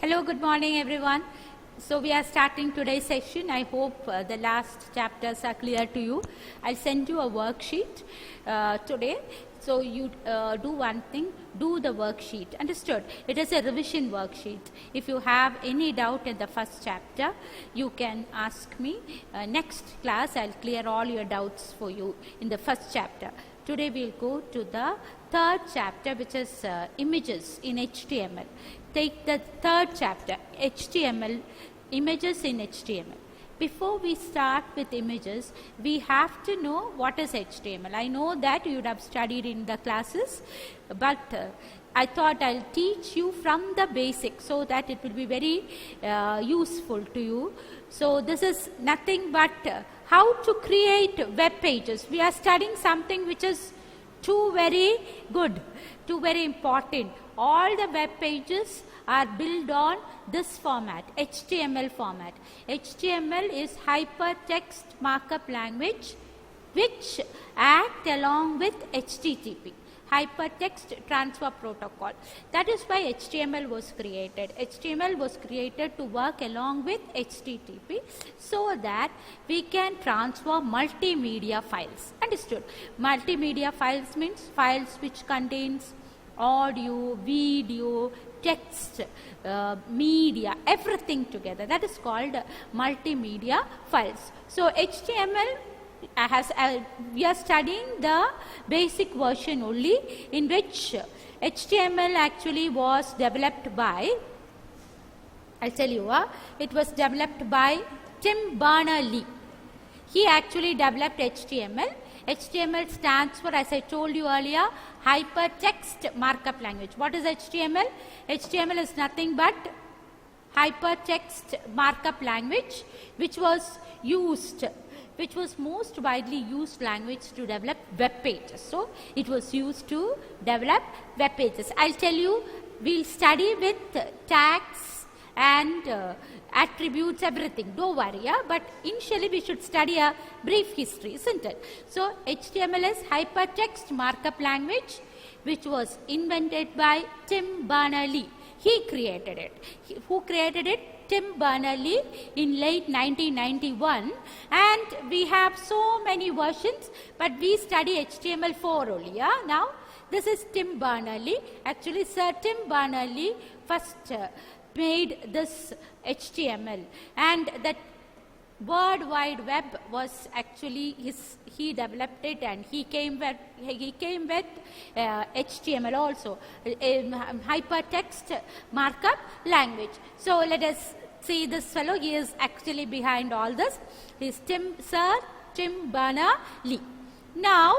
Hello, good morning everyone. So we are starting today's session. I hope the last chapters are clear to you. I'll send you a worksheet today. So you do one thing, do the worksheet. Understood? It is a revision worksheet. If you have any doubt in the first chapter, you can ask me. Next class, I'll clear all your doubts for you in the first chapter. Today we'll go to the third chapter, which is images in HTML. Take the third chapter, HTML, images in HTML. Before we start with images, we have to know what is HTML. I know that you would have studied in the classes, but I thought I'll teach you from the basics so that it will be very useful to you. So this is nothing but how to create web pages. We are studying something which is too very good, too very important. All the web pages are built on this format, HTML format. HTML is hypertext markup language which act along with HTTP, hypertext transfer protocol. That is why HTML was created. HTML was created to work along with HTTP so that we can transfer multimedia files. Understood? Multimedia files means files which contains audio, video, text, media, everything together. That is called multimedia files. So HTML we are studying the basic version only, in which HTML actually was developed by, I'll tell you, it was developed by Tim Berners-Lee. He actually developed HTML. HTML stands for, as I told you earlier, hypertext markup language. What is HTML? HTML is nothing but hypertext markup language which was most widely used language to develop web pages. So it was used to develop web pages. I'll tell you, we'll study with tags and attributes, everything. Don't worry, but initially we should study a brief history, isn't it? So HTML is hypertext markup language which was invented by Tim Berners-Lee. He created it. Who created it? Tim Berners-Lee in late 1991, and we have so many versions, but we study HTML4 only. Now this is Tim Berners-Lee. Actually, Sir Tim Berners-Lee first made this HTML, and that World Wide Web was actually he developed it, and he came with HTML also, hypertext markup language. So let us see this fellow. He is actually behind all this. He is Sir Tim Berners-Lee. Now,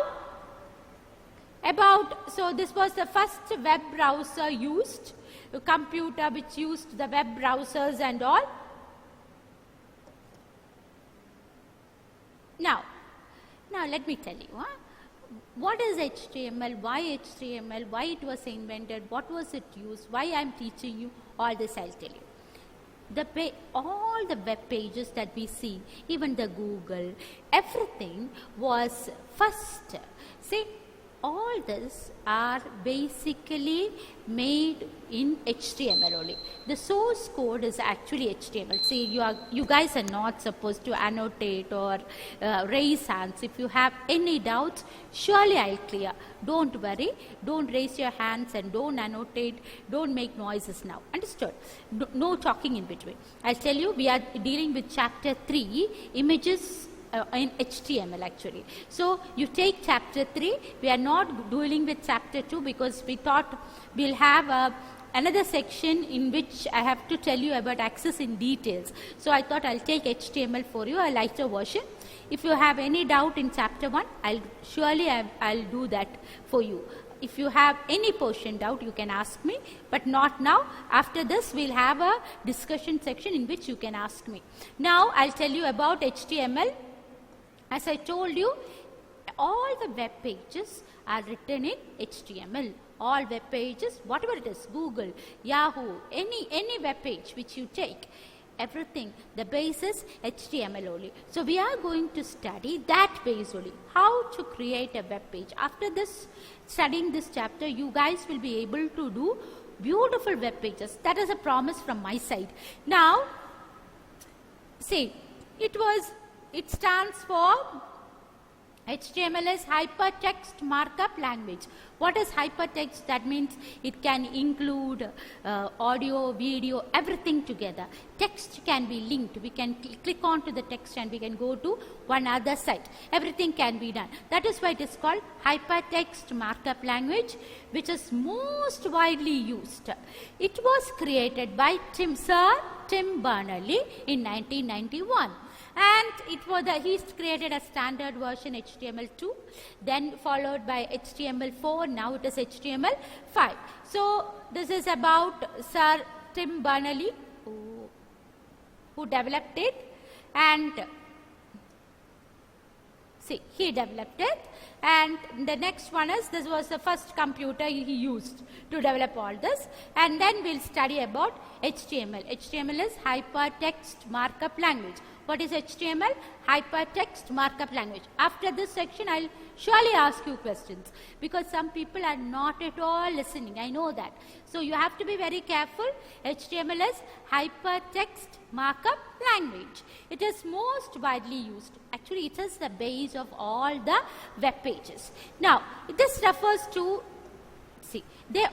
so this was the first web browser used, a computer which used the web browsers and all. Now let me tell you, what is HTML, why HTML, why it was invented, what was it used, why I am teaching you all this. I'll tell you. All the web pages that we see, even the Google, everything was first. See, all this are basically made in HTML only. The source code is actually HTML. See, you guys are not supposed to annotate or raise hands. If you have any doubts, surely I'll clear. Don't worry. Don't raise your hands and don't annotate. Don't make noises now. Understood? No talking in between. I'll tell you, we are dealing with chapter 3, images in HTML actually. So you take chapter 3. We are not dealing with chapter 2 because we thought we'll have another section in which I have to tell you about access in details. So I thought I'll take HTML for you, a lighter version. If you have any doubt in chapter 1, I'll do that for you. If you have any portion doubt, you can ask me, but not now. After this, we'll have a discussion section in which you can ask me. Now I'll tell you about HTML. As I told you, all the web pages are written in HTML. All web pages, whatever it is, Google, Yahoo, any web page which you take, everything, the base is HTML only. So we are going to study that base only, how to create a web page. After this, studying this chapter, you guys will be able to do beautiful web pages. That is a promise from my side. Now, see, it stands for HTML is Hypertext Markup Language. What is hypertext? That means it can include audio, video, everything together. Text can be linked. We can click onto the text and we can go to one other site. Everything can be done. That is why it is called Hypertext Markup Language, which is most widely used. It was created by Sir Tim Berners-Lee in 1991. And he's created a standard version HTML2, then followed by HTML4, now it is HTML5. So this is about Sir Tim Berners-Lee who developed it, and see, he developed it. And the next one is, this was the first computer he used to develop all this. And then we'll study about HTML. HTML is Hypertext Markup Language. What is HTML? Hypertext Markup Language. After this section, I'll surely ask you questions, because some people are not at all listening. I know that. So you have to be very careful. HTML is Hypertext Markup Language. It is most widely used. Actually, it is the base of all the web pages. Now, this refers to, see,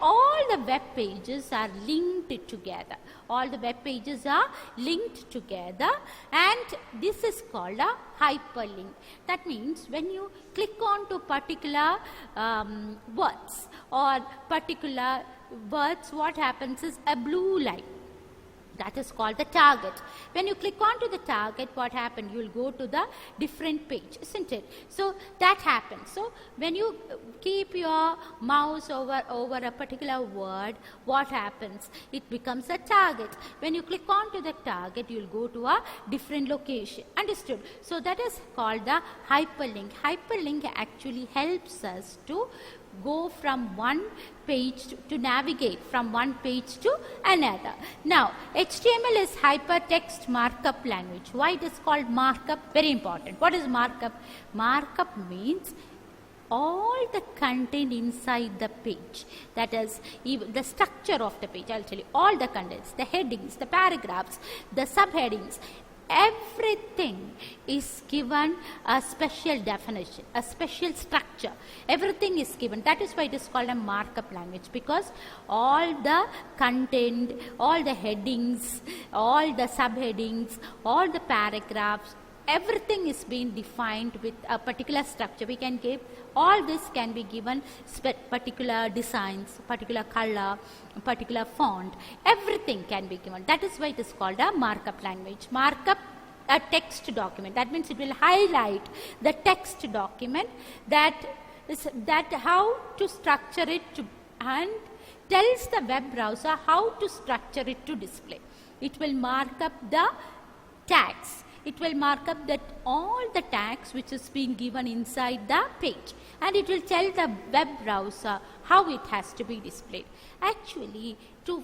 all the web pages are linked together. All the web pages are linked together, and this is called a hyperlink. That means when you click on to particular words or particular words, what happens is a blue line. That is called the target. When you click on to the target, what happens? You will go to the different page, isn't it? So that happens. So when you keep your mouse over a particular word, what happens? It becomes a target. When you click on to the target, you will go to a different location. Understood? So that is called the hyperlink. Hyperlink actually helps us to go from one page to navigate from one page to another. Now, HTML is Hypertext Markup Language. Why it is called markup? Very important. What is markup? Markup means all the content inside the page. That is even the structure of the page. I'll tell you all the contents, the headings, the paragraphs, the subheadings. Everything is given a special definition, a special structure. Everything is given. That is why it is called a markup language, because all the content, all the headings, all the subheadings, all the paragraphs, everything is being defined with a particular structure. We can give, all this can be given particular designs, particular color, particular font. Everything can be given. That is why it is called a markup language. Markup, a text document. That means it will highlight the text document, that how to structure it and tells the web browser how to structure it to display. It will mark up the tags. It will mark up that all the tags which is being given inside the page, and it will tell the web browser how it has to be displayed. Actually, to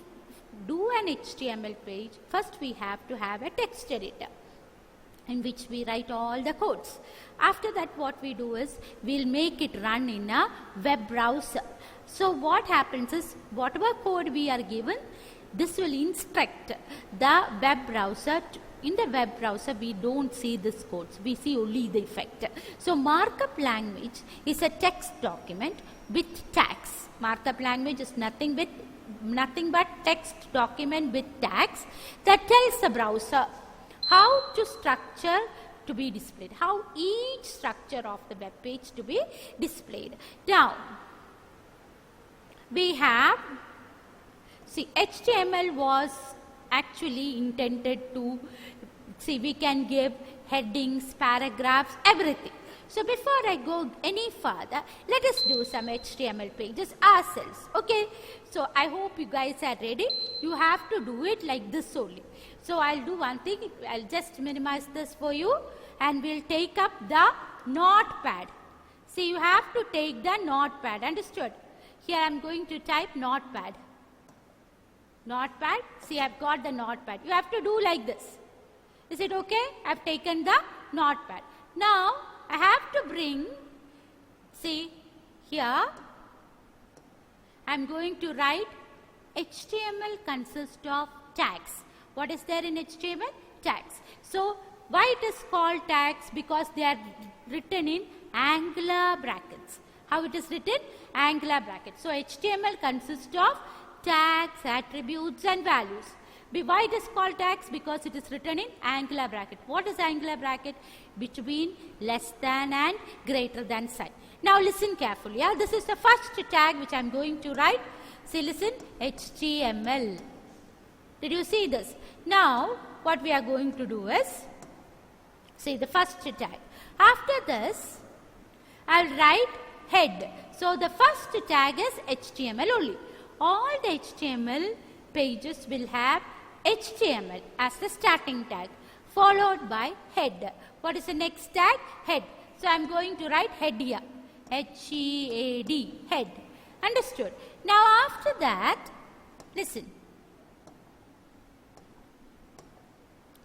do an HTML page, first we have to have a text editor in which we write all the codes. After that, what we do is we'll make it run in a web browser. So what happens is, whatever code we are given, this will instruct the web browser to, in the web browser, we don't see this codes, we see only the effect. So markup language is a text document with tags. Markup language is nothing but text document with tags that tells the browser how to structure to be displayed, how each structure of the web page to be displayed. Now, we have, see, HTML was actually intended to, see, we can give headings, paragraphs, everything. So before I go any further, let us do some HTML pages ourselves. Okay, so I hope you guys are ready. You have to do it like this only. So I'll do one thing, I'll just minimize this for you, and we'll take up the notepad. See, you have to take the notepad, understood? Here I'm going to type notepad. Notepad, see, I've got the notepad. You have to do like this. Is it okay? I've taken the notepad. Now, I have to bring, see, here, I'm going to write HTML consists of tags. What is there in HTML? Tags. So why it is called tags? Because they are written in angular brackets. How it is written? Angular brackets. So HTML consists of tags, attributes and values. Why it is called tags? Because it is written in angular bracket. What is angular bracket? Between less than and greater than sign. Now listen carefully. Yeah? This is the first tag which I am going to write. See, listen, HTML. Did you see this? Now what we are going to do is, see the first tag. After this, I will write head. So the first tag is HTML only. All the HTML pages will have HTML as the starting tag, followed by head. What is the next tag? Head. So I am going to write head here. H-E-A-D, head. Understood? Now after that, listen.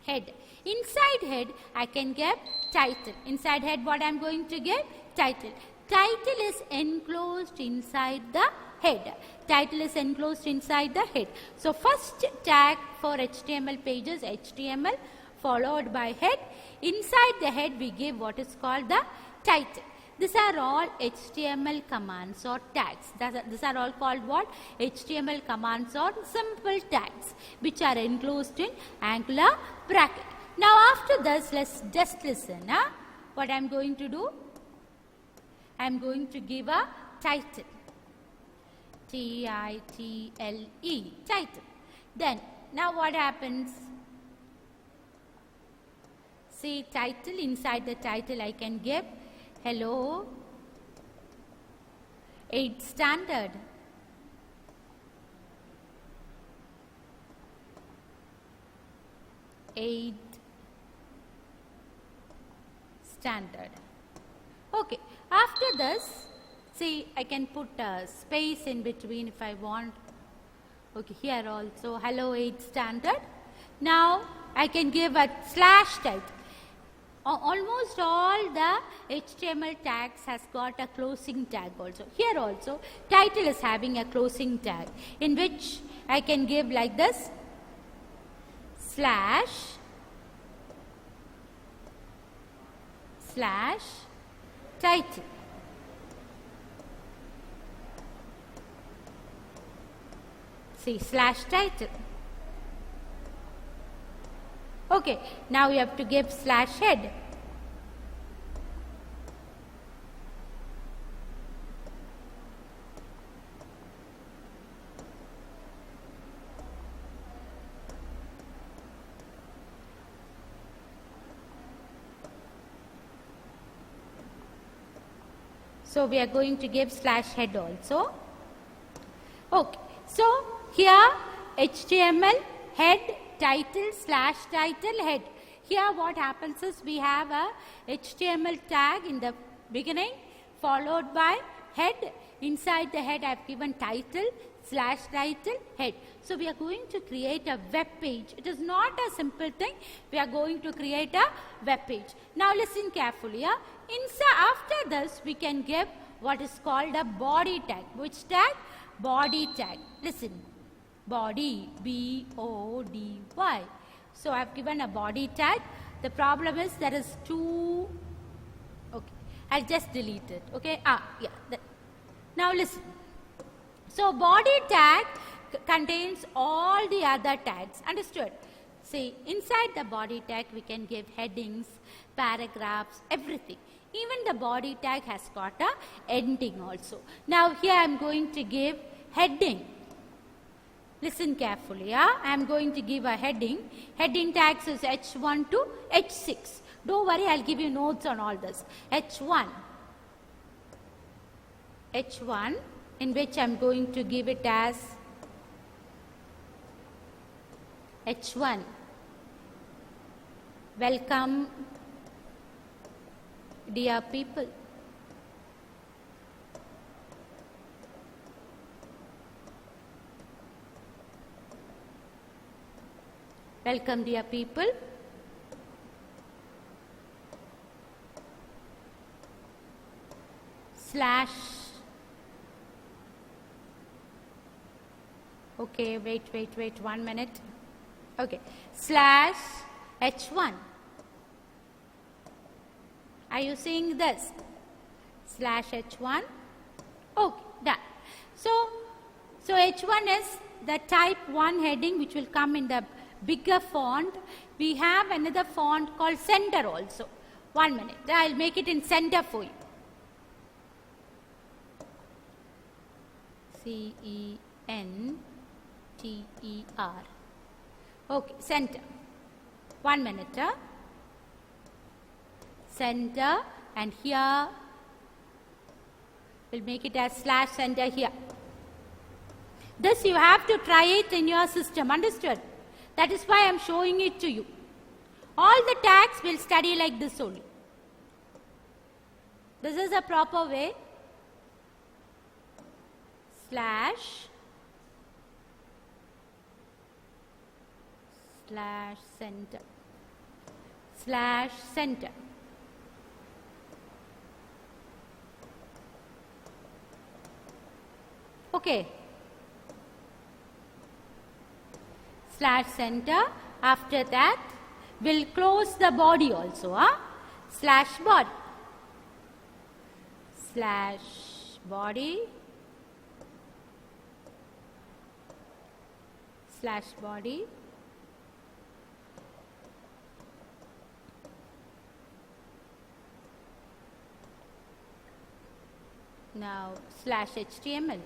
Head. Inside head, I can get title. Inside head, what I am going to get? Title. Title is enclosed inside the head. Title is enclosed inside the head. So first tag for HTML pages, HTML, followed by head. Inside the head, we give what is called the title. These are all HTML commands or tags. These are all called what? HTML commands or simple tags, which are enclosed in angular bracket. Now after this, let's just listen. What I am going to do? I am going to give a title. T-I-T-L-E, title. Then, now what happens? See, title, inside the title I can give hello 8th standard. Standard. Okay, after this, see, I can put a space in between if I want. Okay, here also, hello 8th standard. Now, I can give a slash title. Almost all the HTML tags has got a closing tag also. Here also, title is having a closing tag, in which I can give like this, slash title. See, slash title. Okay, now you have to give slash head. So we are going to give slash head also. Okay, so here HTML head title slash title head. Here what happens is we have a HTML tag in the beginning, followed by head. Inside the head I have given title slash title head. So we are going to create a web page. It is not a simple thing. We are going to create a web page. Now listen carefully. Yeah? After this we can give what is called a body tag. Which tag? Body tag. Listen. Body, B-O-D-Y. So I have given a body tag. The problem is there is two. Okay, I'll just delete it. Okay, yeah. Now listen. So body tag contains all the other tags. Understood? See, inside the body tag we can give headings, paragraphs, everything. Even the body tag has got a ending also. Now here I am going to give heading. Listen carefully. Yeah? I am going to give a heading. Heading tags is H1 to H6. Don't worry, I'll give you notes on all this. H1, in which I'm going to give it as H1. Welcome, dear people. Welcome, dear people. Slash. Okay, wait, 1 minute. Okay, slash h1. Are you seeing this? Slash h1. Okay, done. So h1 is the type 1 heading which will come in the bigger font. We have another font called center also. 1 minute. I'll make it in center for you. CENTER. Okay, center. 1 minute. Center, and here we'll make it as slash center here. This you have to try it in your system, understood? That is why I am showing it to you. All the tags will study like this only. This is a proper way. Slash center. Slash center. Okay. Slash center. After that, we'll close the body also. Slash body. Slash body. Slash body. Now slash HTML.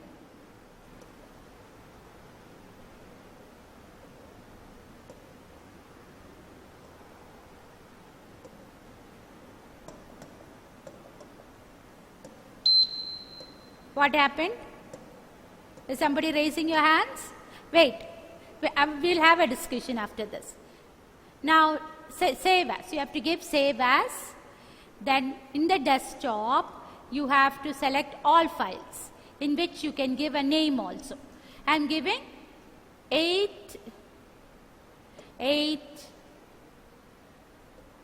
What happened? Is somebody raising your hands? Wait. We'll have a discussion after this. Now, save as. You have to give save as. Then in the desktop, you have to select all files in which you can give a name also. I am giving 8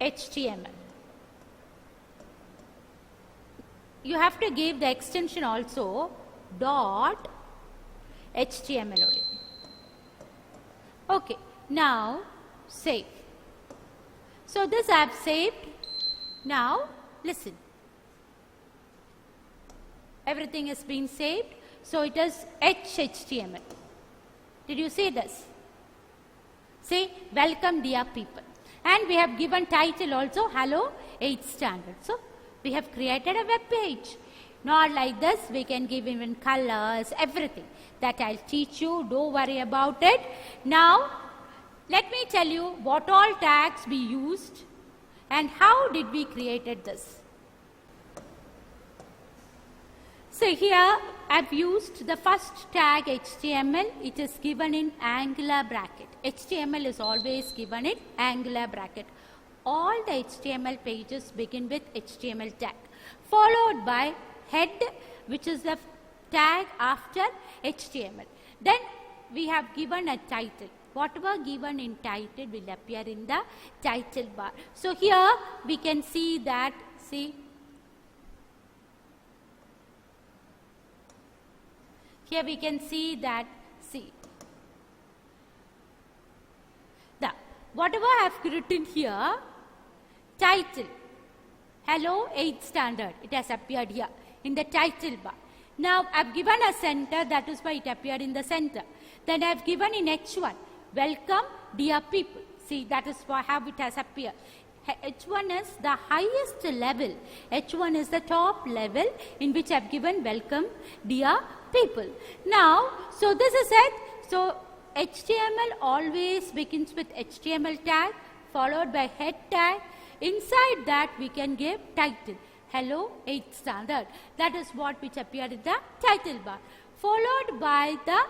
HTML. You have to give the extension also dot HTML only. Okay, now save. So this I have saved. Now listen. Everything is being saved. So it is HTML. Did you see this? Say welcome dear people. And we have given title also Hello 8th Standard. So we have created a web page. Not like this, we can give even colors, everything. That I'll teach you, don't worry about it. Now, let me tell you what all tags we used and how did we created this. So here I've used the first tag HTML. It is given in angular bracket. HTML is always given in angular bracket. All the HTML pages begin with HTML tag, followed by head, which is the tag after HTML. Then we have given a title. Whatever given in title will appear in the title bar. So here we can see that, see, here we can see that, see, whatever I have written here, title, Hello 8th Standard, it has appeared here in the title bar. Now I have given a center, that is why it appeared in the center. Then I have given in H1, welcome dear people. See, that is how it has appeared. H1 is the highest level. H1 is the top level in which I have given welcome dear people. Now, so this is it. So HTML always begins with HTML tag followed by head tag. Inside that we can give title, Hello 8th Standard. That is what which appeared in the title bar. Followed by the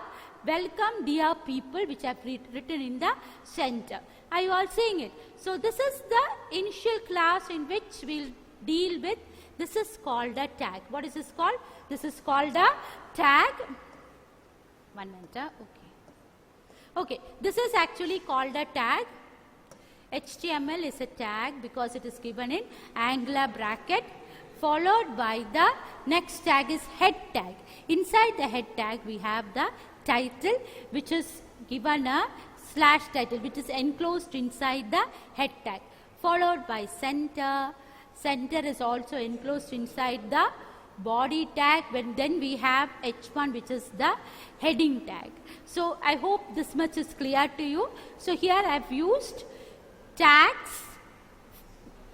welcome dear people, which I have written in the center. Are you all seeing it? So this is the initial class in which we'll deal with. This is called a tag. What is this called? This is called a tag. 1 minute. Okay. Okay. This is actually called a tag. HTML is a tag because it is given in angular bracket, followed by the next tag is head tag. Inside the head tag we have the title, which is given a slash title, which is enclosed inside the head tag, followed by center. Center is also enclosed inside the body tag. Then we have H1, which is the heading tag. So I hope this much is clear to you. So here I have used tags,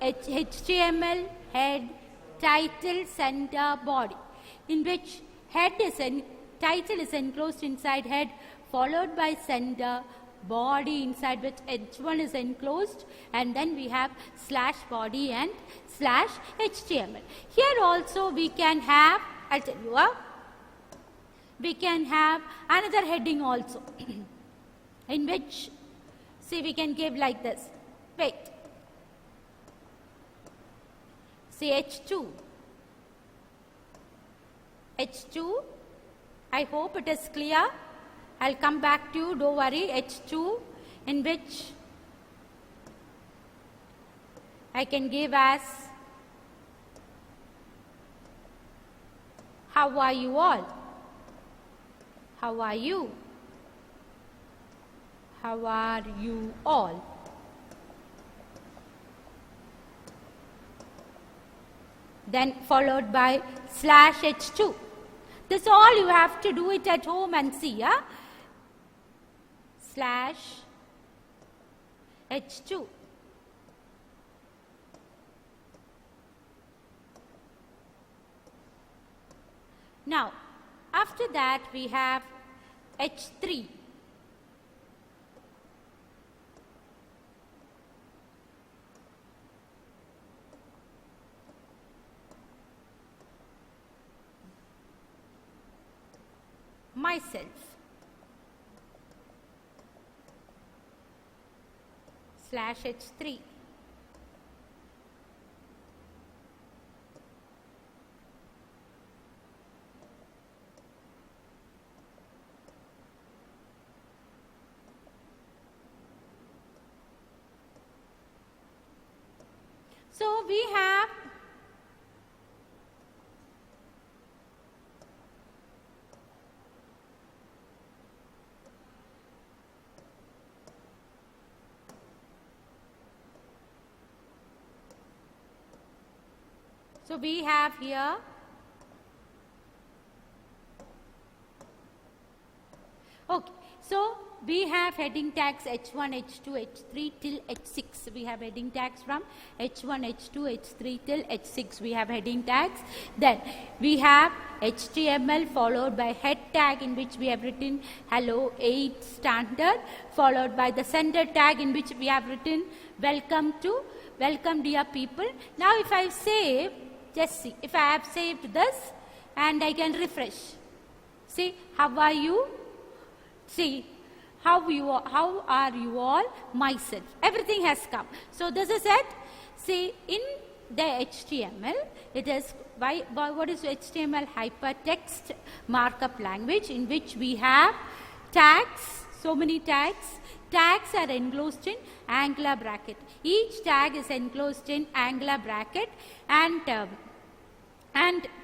HTML, head, title, center, body, in which title is enclosed inside head, followed by center, body inside which H1 is enclosed, and then we have slash body and slash HTML. Here also we can have, I'll tell you, we can have another heading also in which, see, we can give like this. Wait. See, H2. H2, I hope it is clear. I'll come back to you, don't worry. H2, in which I can give as, how are you all? How are you? How are you all? Then followed by slash H2. This all you have to do it at home and see, yeah? Slash H2. Now, after that we have H3. Myself. Slash H3. So we have here okay. So we have heading tags H1, H2, H3 till H6. We have heading tags from H1, H2, H3 till H6. We have heading tags. Then we have HTML followed by head tag, in which we have written hello 8 standard, followed by the center tag, in which we have written welcome dear people. Now if I save, just see, if I have saved this and I can refresh. See, how are you? See, how are you all? Myself. Everything has come. So this is it. See, in the HTML, it is what is HTML? Hypertext markup language, in which we have tags, so many tags. Tags are enclosed in angular bracket. Each tag is enclosed in angular bracket, and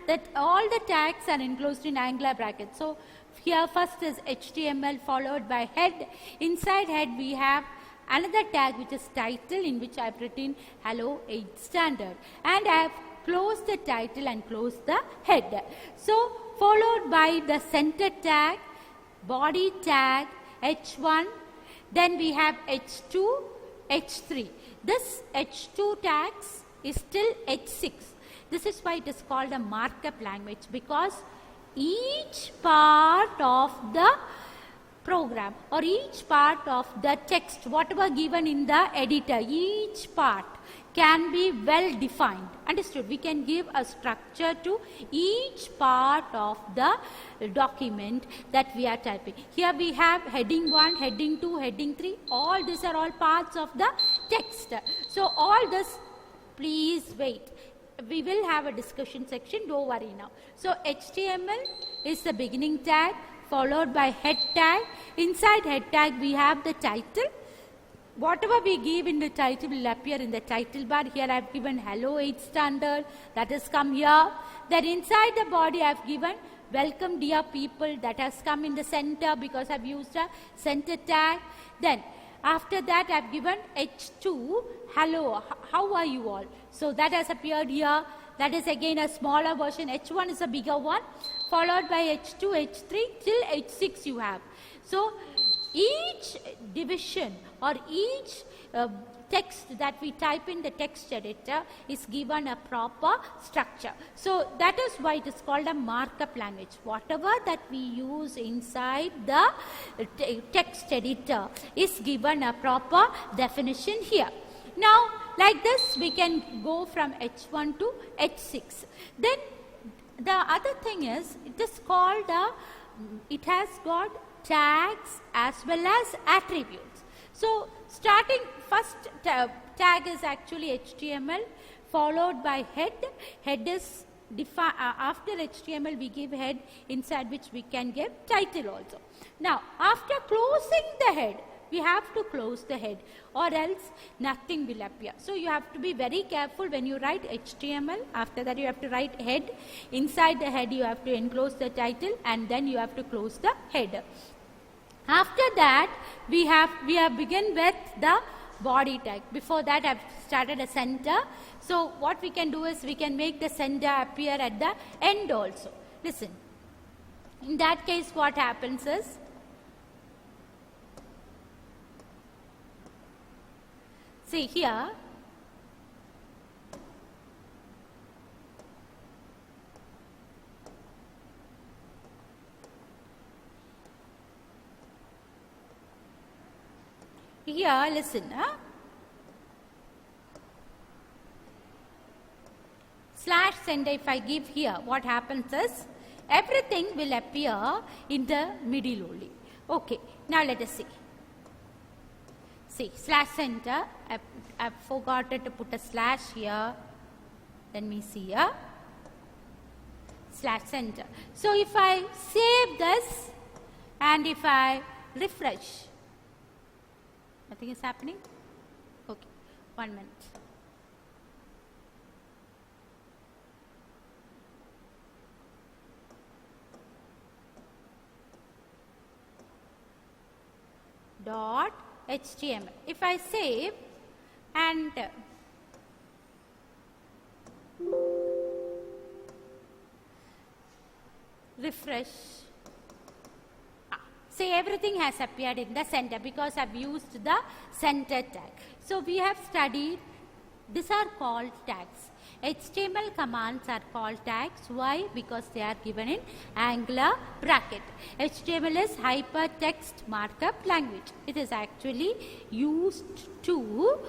that all the tags are enclosed in angular bracket. So here first is HTML followed by head. Inside head we have another tag which is title, in which I have written hello 8 standard, and I have closed the title and closed the head. So followed by the center tag, body tag, H1, then we have H2, H3. This H2 tags is still H6. This is why it is called a markup language, because each part of the program or each part of the text, whatever given in the editor, each part can be well defined. Understood? We can give a structure to each part of the document that we are typing. Here we have heading 1, heading 2, heading 3. All these are all parts of the text. So all this, please wait. We will have a discussion section, don't worry now. So HTML is the beginning tag, followed by head tag. Inside head tag we have the title. Whatever we give in the title will appear in the title bar. Here I have given hello 8 standard, that has come here. Then inside the body I have given welcome dear people that has come in the center because I've used a center tag. Then after that I've given H2, hello, how are you all? So that has appeared here. That is again a smaller version. H1 is a bigger one, followed by H2, H3 till H6 you have. So each division or each text that we type in the text editor is given a proper structure. So that is why it is called a markup language. Whatever that we use inside the text editor is given a proper definition here. Now like this we can go from H1 to H6. Then the other thing is, it is called it has got tags as well as attributes. So starting first tag is actually HTML, followed by head. Head is after HTML we give head, inside which we can give title also. Now after closing the head, we have to close the head or else nothing will appear. So you have to be very careful when you write HTML. After that you have to write head. Inside the head you have to enclose the title and then you have to close the header. After that we have begun with the body tag. Before that I have started a center. So what we can do is we can make the center appear at the end also. Listen, in that case what happens is, see here, listen, slash center if I give here, what happens is everything will appear in the middle only. Okay, now let us see. See, slash center, I've forgotten to put a slash here. Let me see here. Slash center. So if I save this and if I refresh, nothing is happening. Okay, 1 minute. Dot HTML. If I save and refresh, see everything has appeared in the center because I've used the center tag. So we have studied, these are called tags. HTML commands are called tags. Why? Because they are given in angular bracket. HTML is hypertext markup language. It is actually used to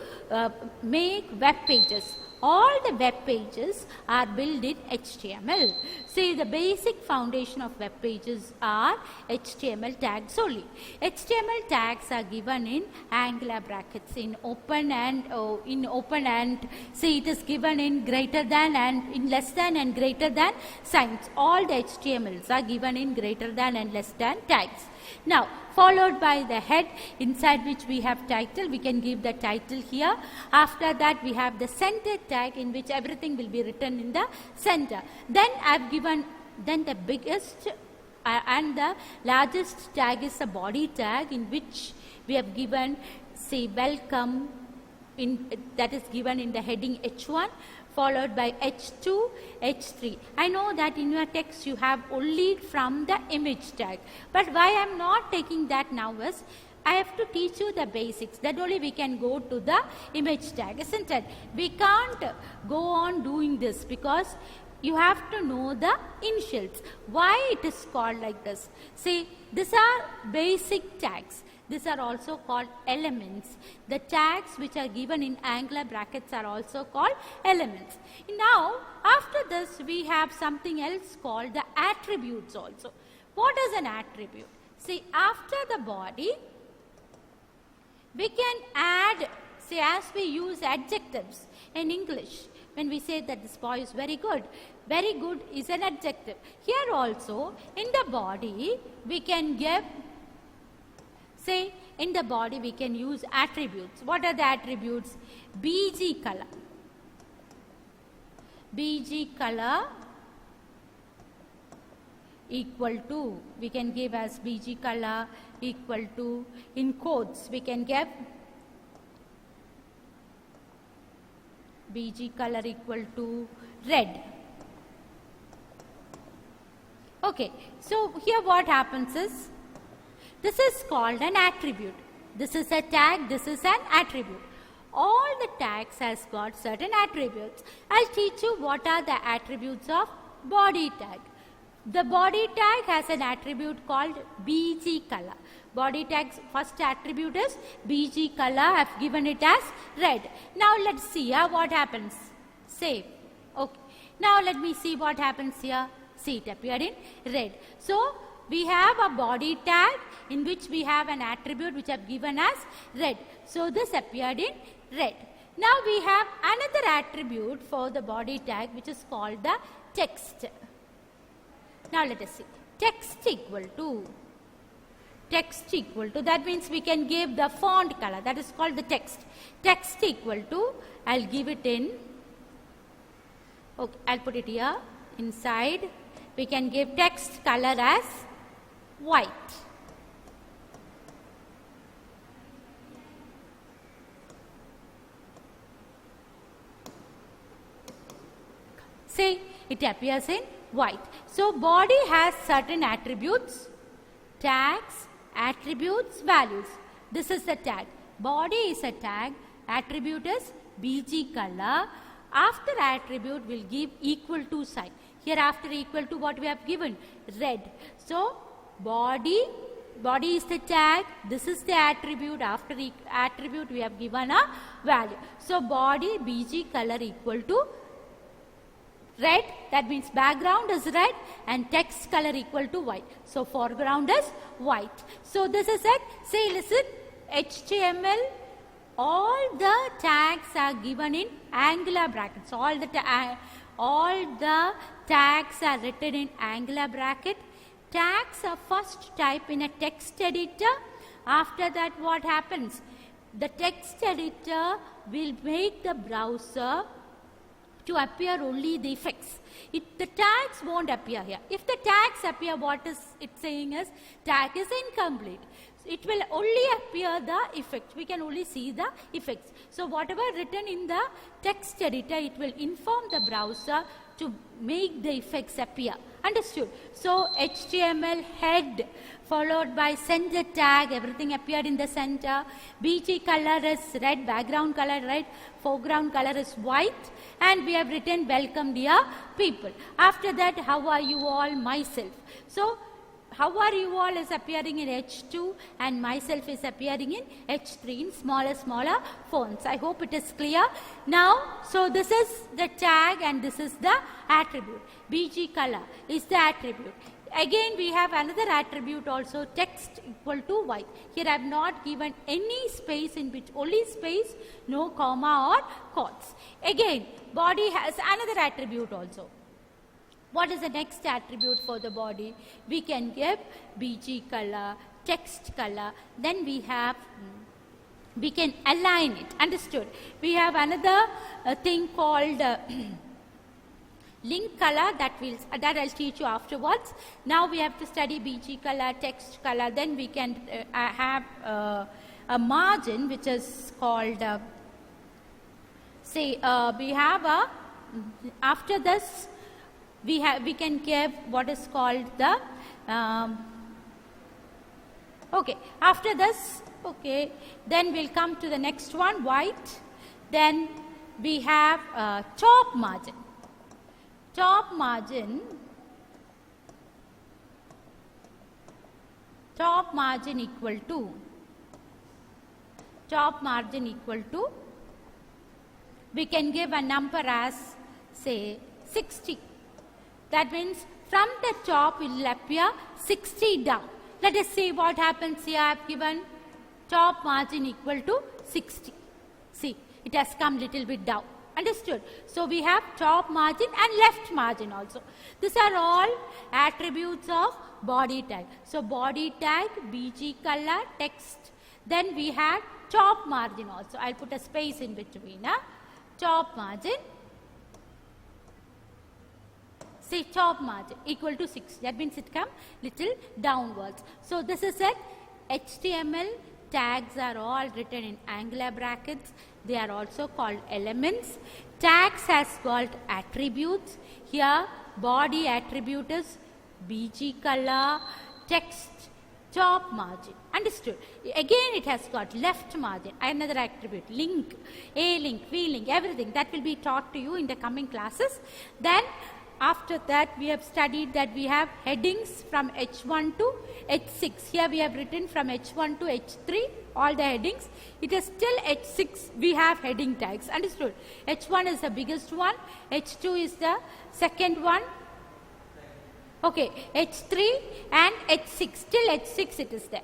make web pages. All the web pages are built in HTML. See, the basic foundation of web pages are HTML tags only. HTML tags are given in angular brackets, in open and see it is given in greater than and in less than and greater than signs. All the HTMLs are given in greater than and less than tags. Now, followed by the head, inside which we have title, we can give the title here. After that, we have the center tag in which everything will be written in the center. Then I have given, then the biggest and the largest tag is the body tag, in which we have given, say, welcome, that is given in the heading H1, followed by H2, H3. I know that in your text you have only from the image tag, but why I am not taking that now is, I have to teach you the basics. That only we can go to the image tag, isn't it? We can't go on doing this because you have to know the initials. Why it is called like this? See, these are basic tags. These are also called elements. The tags which are given in angular brackets are also called elements. Now, after this, we have something else called the attributes also. What is an attribute? See, after the body, we can add, say, as we use adjectives in English, when we say that this boy is very good is an adjective. Here also, in the body, we can give, say, in the body we can use attributes. What are the attributes? BG color. BG color equal to, we can give as BG color equal to, in quotes we can give BG color equal to red. Okay, so here what happens is, this is called an attribute. This is a tag, this is an attribute. All the tags has got certain attributes. I'll teach you what are the attributes of body tag. The body tag has an attribute called BG color. Body tag's first attribute is BG color. I've given it as red. Now let's see what happens. Save. Okay. Now let me see what happens here. See, it appeared in red. So we have a body tag in which we have an attribute which I've given as red. So this appeared in red. Now we have another attribute for the body tag which is called the text. Now let us see. Text equal to, that means we can give the font color, that is called the text. Text equal to, I'll give it in, okay, I'll put it here inside. We can give text color as white. See, it appears in white. So body has certain attributes, tags, attributes, values. This is the tag. Body is a tag, attribute is BG color. After attribute will give equal to sign. Here after equal to what we have given? Red. So body is the tag, this is the attribute. After attribute we have given a value. So body BG color equal to red, that means background is red, and text color equal to white. So foreground is white. So this is it. Say, listen, HTML, all the tags are given in angular brackets. All the tags are written in angular bracket. Tags are first typed in a text editor. After that what happens? The text editor will make the browser to appear only the effects. The tags won't appear here. If the tags appear, what is it saying is tag is incomplete. It will only appear the effects. We can only see the effects. So whatever written in the text editor, it will inform the browser to make the effects appear. Understood? So HTML head followed by center tag, everything appeared in the center. BG color is red, background color red, foreground color is white, and we have written welcome dear people. After that, how are you all? Myself. So how are you all is appearing in H2 and myself is appearing in H3 in smaller fonts. I hope it is clear. Now, so this is the tag and this is the attribute. BG color is the attribute. Again, we have another attribute also, text equal to white. Here I have not given any space in which, only space, no comma or quotes. Again, body has another attribute also. What is the next attribute for the body? We can give BG color, text color, then we can align it. Understood? We have another thing called link color that I'll teach you afterwards. Now we have to study BG color, text color, then we can have a margin which is called, we have after this, we can give what is called the okay, after this, okay, then we'll come to the next one, white. Then we have top margin. Top margin equal to, we can give a number as say 60. That means from the top it will appear 60 down. Let us see what happens here. I have given top margin equal to 60. See, it has come little bit down. Understood? So we have top margin and left margin also. These are all attributes of body tag. So body tag, BG color, text. Then we have top margin also. I'll put a space in between. Top margin say top margin equal to 6. That means it come little downwards. So this is it. HTML tags are all written in angular brackets. They are also called elements. Tags has got attributes. Here body attribute is BG color, text, top margin. Understood? Again it has got left margin, another attribute, link, A link, V link, everything. That will be taught to you in the coming classes. Then after that we have studied that we have headings from H1 to H6. Here we have written from H1 to H3 all the headings. It is still H6 we have heading tags. Understood? H1 is the biggest one, H2 is the second one. Okay, H3 and H6, till H6 it is there.